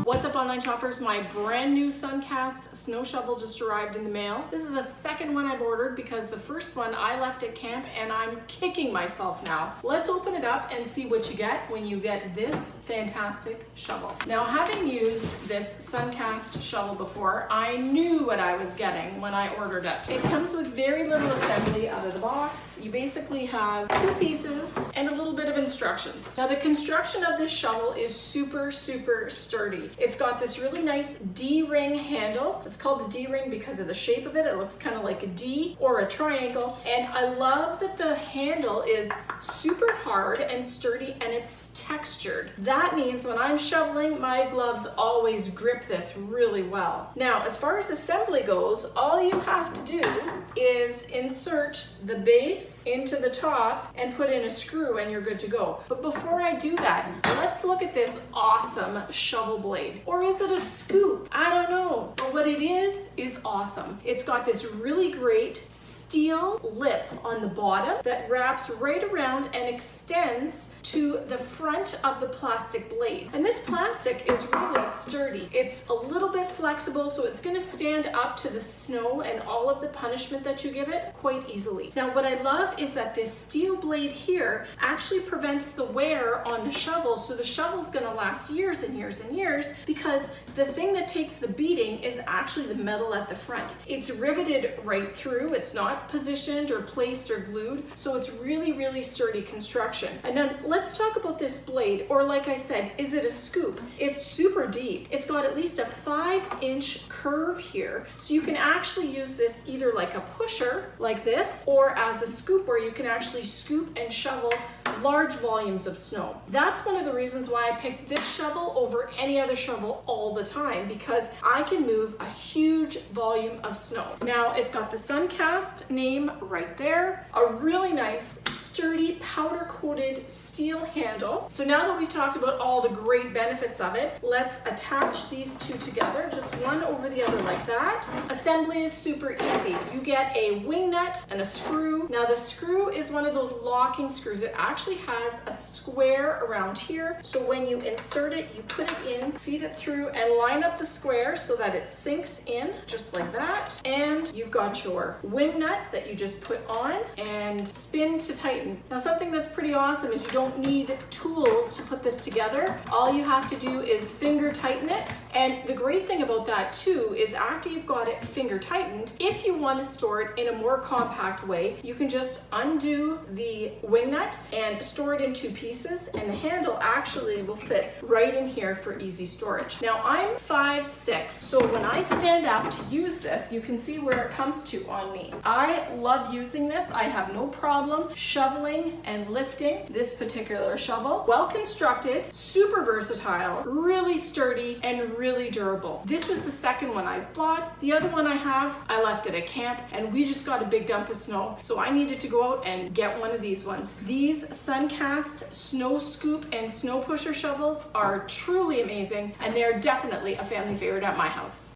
What's up, online shoppers? My brand new Suncast snow shovel just arrived in the mail. This is the second one I've ordered because the first one I left at camp and I'm kicking myself now. Let's open it up and see what you get when you get this fantastic shovel. Now, having used this Suncast shovel before, I knew what I was getting when I ordered it. It comes with very little assembly out of the box. You basically have two pieces and a little bit of instructions. Now, the construction of this shovel is super sturdy. It's got this really nice D-ring handle. It's called the D-ring because of the shape of it. It looks kind of like a D or a triangle. And I love that the handle is super hard and sturdy and it's textured. That means when I'm shoveling, my gloves always grip this really well. Now, as far as assembly goes, all you have to do is insert the base into the top and put in a screw and you're good to go. But before I do that, let's look at this awesome shovel blade. Or is it a scoop? I don't know. But what it is awesome. It's got this really great steel lip on the bottom that wraps right around and extends to the front of the plastic blade. And this plastic is really sturdy. It's a little bit flexible, so it's going to stand up to the snow and all of the punishment that you give it quite easily. Now, what I love is that this steel blade here actually prevents the wear on the shovel, so the shovel's going to last years and years and years because the thing that takes the beating is actually the metal at the front. It's riveted right through. It's not positioned or placed or glued, so it's really sturdy construction. And then let's talk about this blade, or like I said, is it a scoop? It's super deep. It's got at least a 5-inch curve here, so you can actually use this either like a pusher like this or as a scoop where you can actually scoop and shovel large volumes of snow. That's one of the reasons why I picked this shovel over any other shovel all the time, because I can move a huge volume of snow. Now, it's got the Suncast name right there, a really nice sturdy powder coated steel handle. So now that we've talked about all the great benefits of it, let's attach these two together, just one over the other like that. Assembly is super easy. You get a wing nut and a screw. Now, the screw is one of those locking screws. It actually has a square around here, so when you insert it, you put it in, feed it through, and line up the square so that it sinks in just like that. And you've got your wing nut that you just put on and spin to tighten. Now, something that's pretty awesome is you don't need tools to put this together. All you have to do is finger tighten it. And the great thing about that too is after you've got it finger tightened, if you want to store it in a more compact way, you can just undo the wing nut and store it in two pieces, and the handle actually will fit right in here for easy storage. Now, I'm 5'6", so when I stand up to use this, you can see where it comes to on me. I love using this. I have no problem shoveling and lifting this particular shovel. Well constructed, super versatile, really sturdy, and really durable. This is the second one I've bought. The other one I have, I left it at camp, and we just got a big dump of snow, so I needed to go out and get one of these ones. These Suncast snow scoop and snow pusher shovels are truly amazing, and they're definitely a family favorite at my house.